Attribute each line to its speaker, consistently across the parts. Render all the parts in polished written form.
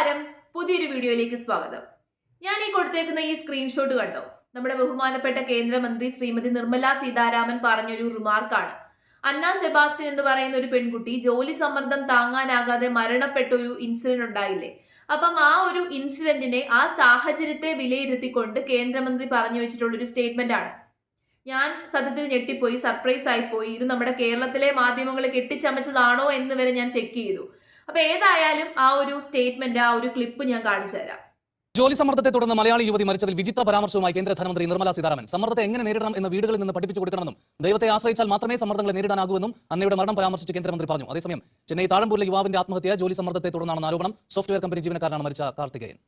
Speaker 1: നമസ്കാരം, പുതിയൊരു വീഡിയോയിലേക്ക് സ്വാഗതം. ഞാൻ ഈ കൊടുത്തേക്കുന്ന ഈ സ്ക്രീൻഷോട്ട് കണ്ടോ? നമ്മുടെ ബഹുമാനപ്പെട്ട കേന്ദ്രമന്ത്രി ശ്രീമതി നിർമ്മല സീതാരാമൻ പറഞ്ഞൊരു റിമാർക്കാണ്. അന്ന സെബാസ്റ്റ്യൻ എന്ന് പറയുന്ന ഒരു പെൺകുട്ടി ജോലി സമ്മർദ്ദം താങ്ങാനാകാതെ മരണപ്പെട്ട ഒരു ഇൻസിഡന്റ് ഉണ്ടായില്ലേ? അപ്പം ആ ഒരു ഇൻസിഡന്റിനെ, ആ സാഹചര്യത്തെ വിലയിരുത്തിക്കൊണ്ട് കേന്ദ്രമന്ത്രി പറഞ്ഞു വെച്ചിട്ടുള്ള ഒരു സ്റ്റേറ്റ്മെന്റ് ആണ്. ഞാൻ സത്യത്തിൽ ഞെട്ടിപ്പോയി, സർപ്രൈസ് ആയിപ്പോയി. ഇത് നമ്മുടെ കേരളത്തിലെ മാധ്യമങ്ങൾ കെട്ടിച്ചമച്ചതാണോ എന്ന് വരെ ഞാൻ ചെക്ക് ചെയ്തു. അപ്പൊ ഏതായാലും ആ ഒരു സ്റ്റേറ്റ്മെന്റ്, ആ ഒരു ക്ലിപ്പ് ഞാൻ കാണിച്ചു തരാം.
Speaker 2: ജോലി സമ്മർദ്ദത്തെ തുടർന്ന് മലയാളി യുവതി മരിച്ചതിൽ വിചിത്ര പരാമർശവുമായി കേന്ദ്ര ധനമന്ത്രി നിർമ്മല സീതാരാമൻ സമ്മർദ്ദത്തെ എങ്ങനെ നേരിടണം എന്ന് വീടുകളിൽ നിന്ന് പഠിപ്പിച്ചു കൊടുക്കണമെന്നും ദൈവത്തെ ആശ്രയിച്ചാൽ മാത്രമേ സമ്മർദ്ദങ്ങളെ നേരിടാനാകുമെന്നും അന്നയുടെ മരണം പരാമർശിച്ച് കേന്ദ്രമന്ത്രി പറഞ്ഞു. അതേസമയം ചെന്നൈ താഴമ്പൂരിലെ യുവാവിന്റെ ആത്മഹത്യ ജോലി സമ്മർദ്ദത്തെ തുടർന്നാണെന്ന് ആരോപണം. സോഫ്റ്റ്വെയർ കമ്പനി ജീവനക്കാരനാണ് മരിച്ച കാർത്തികേയൻ.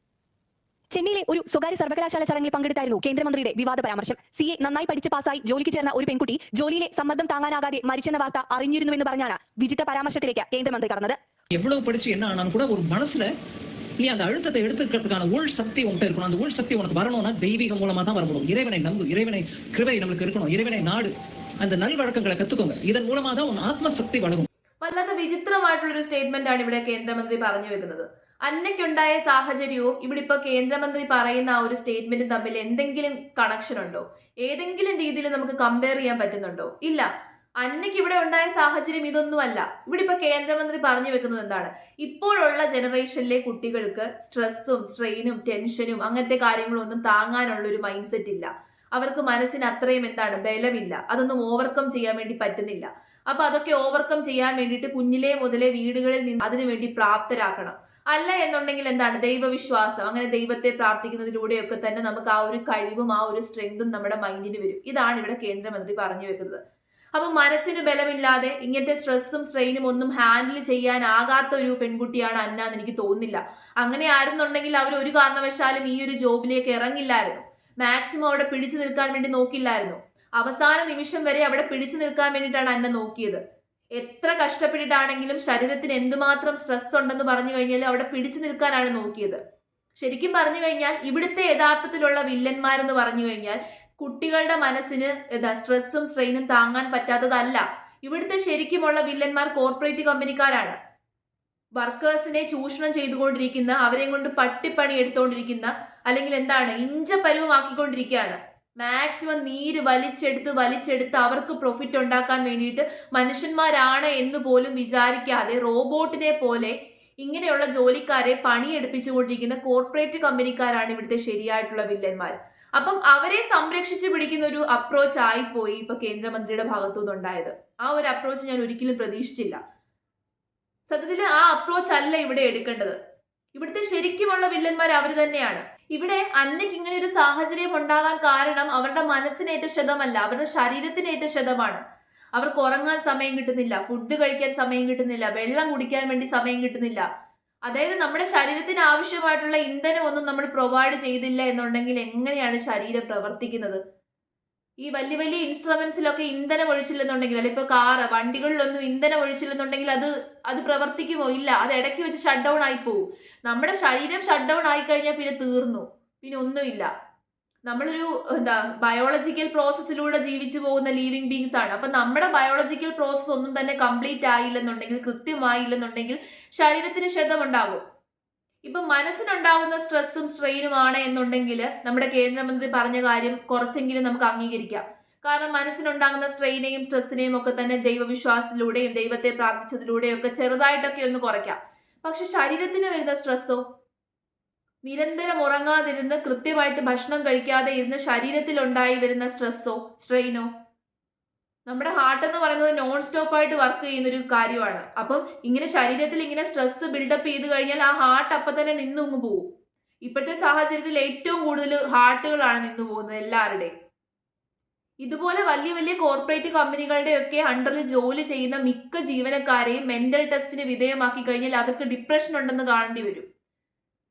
Speaker 3: ചെന്നൈയിലെ ഒരു സ്വകാര്യ സർവകലാശാല ചടങ്ങിൽ പങ്കെടുത്തായിരുന്നു കേന്ദ്രമന്ത്രിയുടെ വിവാദ പരാമർശം. CA നന്നായി പഠിച്ച് പാസായി ജോലിക്ക് ചേർന്ന ഒരു പെൺകുട്ടി ജോലിയിലെ സമ്മർദ്ദം താങ്ങാനാകാതെ മരിച്ചെന്ന വാർത്ത അറിഞ്ഞിരുന്നുവെന്ന് പറഞ്ഞാണ് വിചിത്ര പരാമർശത്തിലേക്ക് കേന്ദ്രമന്ത്രി കടന്നത്.
Speaker 4: எவ்வளவு படிச்சு என்ன ஆனாலும் கூட ஒரு மனசுல நீ அந்த அழுத்தத்தை எடுத்துக்கிறதுக்கான உள் சக்தி உன்கிட்ட இருக்கணும். அந்த உள் சக்தி உனக்கு வரணும்னா தெய்வீகம் மூலமா தான் வரணும். இறைவனை நம்பு, இறைவனை கிருபை நம்மளுக்கு இருக்கணும், இறைவனை நாடு, அந்த நல்வழக்கங்களை கத்துக்கோங்க. இதன் மூலமா தான் உன் ആത്മശക്തി വളരും.
Speaker 1: വല്ലാത്ത വിചിത്രമായിട്ടുള്ളൊരു സ്റ്റേറ്റ്മെന്റ് ആണ് ഇവിടെ കേന്ദ്രമന്ത്രി പറഞ്ഞു വെക്കുന്നത്. അന്നയ്ക്കുണ്ടായ സാഹചര്യവും ഇവിടെ ഇപ്പൊ കേന്ദ്രമന്ത്രി പറയുന്ന ആ ഒരു സ്റ്റേറ്റ്മെന്റും തമ്മിൽ എന്തെങ്കിലും കണക്ഷൻ ഉണ്ടോ? ഏതെങ്കിലും രീതിയിൽ നമുക്ക് കമ്പയർ ചെയ്യാൻ പറ്റുന്നുണ്ടോ? ഇല്ല. അന്നയ്ക്ക് ഇവിടെ ഉണ്ടായ സാഹചര്യം ഇതൊന്നുമല്ല. ഇവിടെ ഇപ്പൊ കേന്ദ്രമന്ത്രി പറഞ്ഞു വെക്കുന്നത് എന്താണ്? ഇപ്പോഴുള്ള ജനറേഷനിലെ കുട്ടികൾക്ക് സ്ട്രെസ്സും സ്ട്രെയിനും ടെൻഷനും അങ്ങനത്തെ കാര്യങ്ങളൊന്നും താങ്ങാനുള്ള ഒരു മൈൻഡ് സെറ്റ് ഇല്ല. അവർക്ക് മനസ്സിന് അത്രയും ബലമില്ല. അതൊന്നും ഓവർകം ചെയ്യാൻ വേണ്ടി പറ്റുന്നില്ല. അപ്പൊ അതൊക്കെ ഓവർകം ചെയ്യാൻ വേണ്ടിയിട്ട് കുഞ്ഞിലേ മുതലേ വീടുകളിൽ നിന്ന് അതിനുവേണ്ടി പ്രാപ്തരാക്കണം. അല്ല എന്നുണ്ടെങ്കിൽ ദൈവവിശ്വാസം, അങ്ങനെ ദൈവത്തെ പ്രാർത്ഥിക്കുന്നതിലൂടെയൊക്കെ തന്നെ നമുക്ക് ആ ഒരു കഴിവും ആ ഒരു സ്ട്രെങ്തും നമ്മുടെ മൈൻഡിന് വരും. ഇതാണ് ഇവിടെ കേന്ദ്രമന്ത്രി പറഞ്ഞു വെക്കുന്നത്. അപ്പൊ മനസ്സിന് ബലമില്ലാതെ ഇങ്ങനത്തെ സ്ട്രെസ്സും സ്ട്രെയിനും ഒന്നും ഹാൻഡിൽ ചെയ്യാനാകാത്ത ഒരു പെൺകുട്ടിയാണ് അന്ന എന്ന് എനിക്ക് തോന്നുന്നില്ല. അങ്ങനെ ആയിരുന്നുണ്ടെങ്കിൽ അവർ ഒരു കാരണവശാലും ഈ ഒരു ജോബിലേക്ക് ഇറങ്ങില്ലായിരുന്നു. മാക്സിമം അവിടെ പിടിച്ചു നിൽക്കാൻ വേണ്ടി നോക്കില്ലായിരുന്നു. അവസാന നിമിഷം വരെ അവിടെ പിടിച്ചു നിൽക്കാൻ വേണ്ടിയിട്ടാണ് അന്ന നോക്കിയത്. എത്ര കഷ്ടപ്പെട്ടിട്ടാണെങ്കിലും ശരീരത്തിന് എന്തുമാത്രം സ്ട്രെസ് ഉണ്ടെന്ന് പറഞ്ഞു കഴിഞ്ഞാൽ അവിടെ പിടിച്ചു നിൽക്കാനാണ് നോക്കിയത്. ശരിക്കും പറഞ്ഞു കഴിഞ്ഞാൽ ഇവിടുത്തെ യഥാർത്ഥത്തിലുള്ള വില്ലന്മാരെന്ന് പറഞ്ഞു കഴിഞ്ഞാൽ കുട്ടികളുടെ മനസ്സിന് സ്ട്രെസ്സും സ്ട്രെയിനും താങ്ങാൻ പറ്റാത്തതല്ല. ഇവിടുത്തെ ശരിക്കുമുള്ള വില്ലന്മാർ കോർപ്പറേറ്റ് കമ്പനിക്കാരാണ്. വർക്കേഴ്സിനെ ചൂഷണം ചെയ്തുകൊണ്ടിരിക്കുന്ന, അവരെയും കൊണ്ട് പട്ടിപ്പണി എടുത്തുകൊണ്ടിരിക്കുന്ന, അല്ലെങ്കിൽ ഇഞ്ചപരുവമാക്കിക്കൊണ്ടിരിക്കുകയാണ്. മാക്സിമം നീര് വലിച്ചെടുത്ത് അവർക്ക് പ്രോഫിറ്റ് ഉണ്ടാക്കാൻ വേണ്ടിയിട്ട് മനുഷ്യന്മാരാണ് എന്ന് പോലും വിചാരിക്കാതെ റോബോട്ടിനെ പോലെ ഇങ്ങനെയുള്ള ജോലിക്കാരെ പണിയെടുപ്പിച്ചുകൊണ്ടിരിക്കുന്ന കോർപ്പറേറ്റ് കമ്പനിക്കാരാണ് ഇവിടുത്തെ ശരിയായിട്ടുള്ള വില്ലന്മാർ. അപ്പം അവരെ സംരക്ഷിച്ചു പിടിക്കുന്ന ഒരു അപ്രോച്ച് ആയിപ്പോയി ഇപ്പൊ കേന്ദ്രമന്ത്രിയുടെ ഭാഗത്തുനിന്ന് ഉണ്ടായത്. ആ ഒരു അപ്രോച്ച് ഞാൻ ഒരിക്കലും പ്രതീക്ഷിച്ചില്ല. സത്യത്തിൽ ആ അപ്രോച്ച് അല്ല ഇവിടെ എടുക്കേണ്ടത്. ഇവിടുത്തെ ശരിക്കുമുള്ള വില്ലന്മാർ അവർ തന്നെയാണ്. ഇവിടെ അന്നയ്ക്ക് ഇങ്ങനെ ഒരു സാഹചര്യം ഉണ്ടാവാൻ കാരണം അവരുടെ മനസ്സിനേറ്റ ക്ഷതമല്ല, അവരുടെ ശരീരത്തിനേറ്റ ക്ഷതമാണ്. അവർക്ക് ഉറങ്ങാൻ സമയം കിട്ടുന്നില്ല, ഫുഡ് കഴിക്കാൻ സമയം കിട്ടുന്നില്ല, വെള്ളം കുടിക്കാൻ വേണ്ടി സമയം കിട്ടുന്നില്ല. അതായത് നമ്മുടെ ശരീരത്തിന് ആവശ്യമായിട്ടുള്ള ഇന്ധനം ഒന്നും നമ്മൾ പ്രൊവൈഡ് ചെയ്തില്ല എന്നുണ്ടെങ്കിൽ എങ്ങനെയാണ് ശരീരം പ്രവർത്തിക്കുന്നത്? ഈ വലിയ വലിയ ഇൻസ്ട്രുമെന്റ്സിലൊക്കെ ഇന്ധനം ഒഴിച്ചില്ലെന്നുണ്ടെങ്കിൽ, അല്ല ഇപ്പൊ കാറ്, വണ്ടികളിലൊന്നും ഇന്ധനം ഒഴിച്ചില്ലെന്നുണ്ടെങ്കിൽ അത് പ്രവർത്തിക്കുമോ? ഇല്ല. അത് ഇടയ്ക്ക് വെച്ച് ഷട്ട് ഡൗൺ ആയി പോകും. നമ്മുടെ ശരീരം ഷട്ട് ഡൗൺ ആയി കഴിഞ്ഞാൽ പിന്നെ തീർന്നു, പിന്നെ ഒന്നുമില്ല. നമ്മളൊരു ബയോളജിക്കൽ പ്രോസസ്സിലൂടെ ജീവിച്ചു പോകുന്ന ലീവിങ് ബീങ്സ് ആണ്. അപ്പൊ നമ്മുടെ ബയോളജിക്കൽ പ്രോസസ്സ് ഒന്നും തന്നെ കംപ്ലീറ്റ് ആയില്ലെന്നുണ്ടെങ്കിൽ, കൃത്യമായില്ലെന്നുണ്ടെങ്കിൽ ശരീരത്തിന് ക്ഷതമുണ്ടാകും. ഇപ്പൊ മനസ്സിനുണ്ടാകുന്ന സ്ട്രെസ്സും സ്ട്രെയിനും ആണ് എന്നുണ്ടെങ്കിൽ നമ്മുടെ കേന്ദ്രമന്ത്രി പറഞ്ഞ കാര്യം കുറച്ചെങ്കിലും നമുക്ക് അംഗീകരിക്കാം. കാരണം മനസ്സിനുണ്ടാകുന്ന സ്ട്രെയിനെയും സ്ട്രെസ്സിനെയും ഒക്കെ തന്നെ ദൈവവിശ്വാസത്തിലൂടെയും ദൈവത്തെ പ്രാർത്ഥിച്ചതിലൂടെയും ഒക്കെ ചെറുതായിട്ടൊക്കെ ഒന്ന് കുറയ്ക്കാം. പക്ഷെ ശരീരത്തിന് വരുന്ന സ്ട്രെസ്സോ, നിരന്തരം ഉറങ്ങാതിരുന്ന് കൃത്യമായിട്ട് ഭക്ഷണം കഴിക്കാതെ ഇരുന്ന് ശരീരത്തിൽ ഉണ്ടായി വരുന്ന സ്ട്രെസ്സോ സ്ട്രെയിനോ, നമ്മുടെ ഹാർട്ട് എന്ന് പറയുന്നത് നോൺ സ്റ്റോപ്പ് ആയിട്ട് വർക്ക് ചെയ്യുന്ന ഒരു കാര്യമാണ്. അപ്പം ഇങ്ങനെ ശരീരത്തിൽ ഇങ്ങനെ സ്ട്രെസ് ബിൽഡപ്പ് ചെയ്ത് കഴിഞ്ഞാൽ ആ ഹാർട്ട് അപ്പം തന്നെ നിന്നുങ്ങ് പോകും. ഇപ്പോഴത്തെ സാഹചര്യത്തിൽ ഏറ്റവും കൂടുതൽ ഹാർട്ടുകളാണ് നിന്നു പോകുന്നത് എല്ലാവരുടെയും. ഇതുപോലെ വലിയ വലിയ കോർപ്പറേറ്റ് കമ്പനികളുടെ ഒക്കെ അണ്ടറിൽ ജോലി ചെയ്യുന്ന മിക്ക ജീവനക്കാരെയും മെന്റൽ ടെസ്റ്റിന് വിധേയമാക്കി കഴിഞ്ഞാൽ അവർക്ക് ഡിപ്രഷൻ ഉണ്ടെന്ന് കാണേണ്ടി വരും.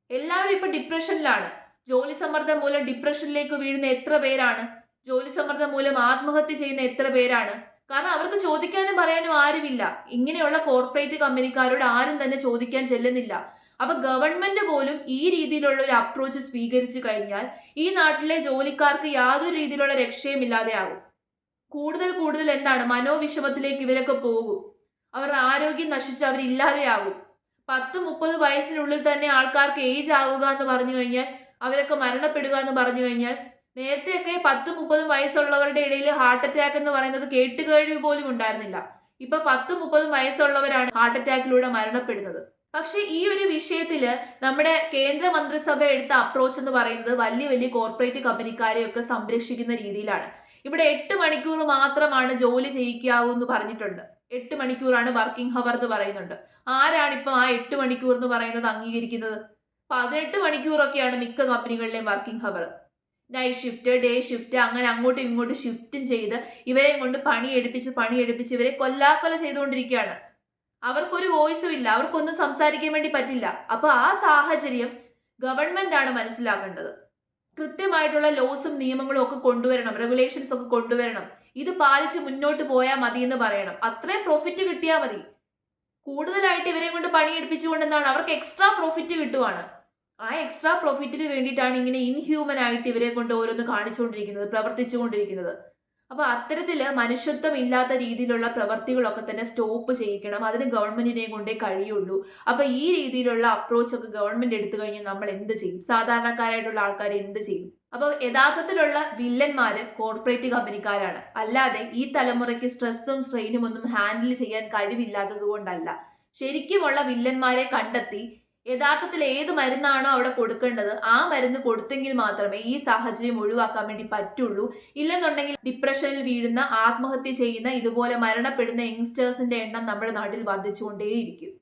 Speaker 1: എല്ലാവരും ഇപ്പൊ ഡിപ്രഷനിലാണ്. ജോലി സമ്മർദ്ദം മൂലം ഡിപ്രഷനിലേക്ക് വീഴുന്ന എത്ര പേരാണ്? ജോലി സമ്മർദ്ദം മൂലം ആത്മഹത്യ ചെയ്യുന്ന എത്ര പേരാണ്? കാരണം അവർക്ക് ചോദിക്കാനും പറയാനും ആരുമില്ല. ഇങ്ങനെയുള്ള കോർപ്പറേറ്റ് കമ്പനിക്കാരോട് ആരും തന്നെ ചോദിക്കാൻ ചെല്ലുന്നില്ല. അപ്പൊ ഗവൺമെന്റ് പോലും ഈ രീതിയിലുള്ള ഒരു അപ്രോച്ച് സ്വീകരിച്ചു കഴിഞ്ഞാൽ ഈ നാട്ടിലെ ജോലിക്കാർക്ക് യാതൊരു രീതിയിലുള്ള രക്ഷയും ഇല്ലാതെയാകും. കൂടുതൽ മനോവിഷമത്തിലേക്ക് ഇവരൊക്കെ പോകും. അവരുടെ ആരോഗ്യം നശിച്ച് അവരില്ലാതെയാകും. 10-30 വയസ്സിനുള്ളിൽ തന്നെ ആൾക്കാർക്ക് ഏജ് ആവുക എന്ന് പറഞ്ഞു കഴിഞ്ഞാൽ, അവരൊക്കെ മരണപ്പെടുക എന്ന് പറഞ്ഞു കഴിഞ്ഞാൽ, നേരത്തെയൊക്കെ 10-30 വയസ്സുള്ളവരുടെ ഇടയിൽ ഹാർട്ട് അറ്റാക്ക് എന്ന് പറയുന്നത് കേട്ടുകേഴ്വി പോലും ഉണ്ടായിരുന്നില്ല. ഇപ്പൊ 10-30 വയസ്സുള്ളവരാണ് ഹാർട്ട് അറ്റാക്കിലൂടെ മരണപ്പെടുന്നത്. പക്ഷെ ഈ ഒരു വിഷയത്തില് നമ്മുടെ കേന്ദ്ര മന്ത്രിസഭ എടുത്ത അപ്രോച്ച് എന്ന് പറയുന്നത് വലിയ വലിയ കോർപ്പറേറ്റ് കമ്പനിക്കാരെയൊക്കെ സംരക്ഷിക്കുന്ന രീതിയിലാണ്. ഇവിടെ 8 മണിക്കൂർ മാത്രമാണ് ജോലി ചെയ്യിക്കാവൂ എന്ന് പറഞ്ഞിട്ടുണ്ട്. 8 മണിക്കൂറാണ് വർക്കിംഗ് ഹവർ എന്ന് പറയുന്നുണ്ട്. ആരാണിപ്പം ആ 8 മണിക്കൂർ എന്ന് പറയുന്നത് അംഗീകരിക്കുന്നത്? 18 മണിക്കൂറൊക്കെയാണ് മിക്ക കമ്പനികളിലെയും working hour. Night shift, day shift, അങ്ങനെ അങ്ങോട്ടും ഇങ്ങോട്ടും ഷിഫ്റ്റും ചെയ്ത് ഇവരെയും കൊണ്ട് പണിയെടുപ്പിച്ച് ഇവരെ കൊല്ലാക്കൊല ചെയ്തുകൊണ്ടിരിക്കുകയാണ്. അവർക്കൊരു വോയിസും ഇല്ല, അവർക്കൊന്നും സംസാരിക്കാൻ വേണ്ടി പറ്റില്ല. അപ്പൊ ആ സാഹചര്യം ഗവൺമെന്റ് ആണ് മനസ്സിലാക്കേണ്ടത്. കൃത്യമായിട്ടുള്ള ലോസും നിയമങ്ങളും ഒക്കെ കൊണ്ടുവരണം, റെഗുലേഷൻസ് ഒക്കെ കൊണ്ടുവരണം. ഇത് പാലിച്ച് മുന്നോട്ട് പോയാൽ മതി എന്ന് പറയണം. അത്രയും പ്രോഫിറ്റ് കിട്ടിയാൽ മതി. കൂടുതലായിട്ട് ഇവരെ കൊണ്ട് പണിയെടുപ്പിച്ചുകൊണ്ടെന്നാണ് അവർക്ക് എക്സ്ട്രാ പ്രോഫിറ്റ് കിട്ടുവാണ്. ആ എക്സ്ട്രാ പ്രോഫിറ്റിന് വേണ്ടിയിട്ടാണ് ഇങ്ങനെ ഇൻഹ്യൂമൻ ആയിട്ട് ഇവരെ കൊണ്ട് ഓരോന്ന് കാണിച്ചുകൊണ്ടിരിക്കുന്നത്, പ്രവർത്തിച്ചുകൊണ്ടിരിക്കുന്നത്. അപ്പൊ അത്തരത്തില് മനുഷ്യത്വം ഇല്ലാത്ത രീതിയിലുള്ള പ്രവർത്തികളൊക്കെ തന്നെ സ്റ്റോപ്പ് ചെയ്യിക്കണം. അതിന് ഗവൺമെന്റിനെ കൊണ്ടേ കഴിയുള്ളൂ. അപ്പൊ ഈ രീതിയിലുള്ള അപ്രോച്ച് ഒക്കെ ഗവൺമെന്റ് എടുത്തു കഴിഞ്ഞാൽ നമ്മൾ എന്ത് ചെയ്യും? സാധാരണക്കാരായിട്ടുള്ള ആൾക്കാർ എന്ത് ചെയ്യും? അപ്പൊ യഥാർത്ഥത്തിലുള്ള വില്ലന്മാര് കോർപ്പറേറ്റ് കമ്പനിക്കാരാണ്. അല്ലാതെ ഈ തലമുറയ്ക്ക് സ്ട്രെസ്സും സ്ട്രെയിനും ഒന്നും ഹാൻഡിൽ ചെയ്യാൻ കഴിവില്ലാത്തത് കൊണ്ടല്ല. ശരിക്കുമുള്ള വില്ലന്മാരെ കണ്ടെത്തി യഥാർത്ഥത്തിൽ ഏത് മരുന്നാണോ അവിടെ കൊടുക്കേണ്ടത് ആ മരുന്ന് കൊടുത്തെങ്കിൽ മാത്രമേ ഈ സാഹചര്യം ഒഴിവാക്കാൻ വേണ്ടി പറ്റുള്ളൂ. ഇല്ലെന്നുണ്ടെങ്കിൽ ഡിപ്രഷനിൽ വീഴുന്ന, ആത്മഹത്യ ചെയ്യുന്ന, ഇതുപോലെ മരണപ്പെടുന്ന യങ്സ്റ്റേഴ്സിന്റെ എണ്ണം നമ്മുടെ നാട്ടിൽ വർദ്ധിച്ചുകൊണ്ടേയിരിക്കും.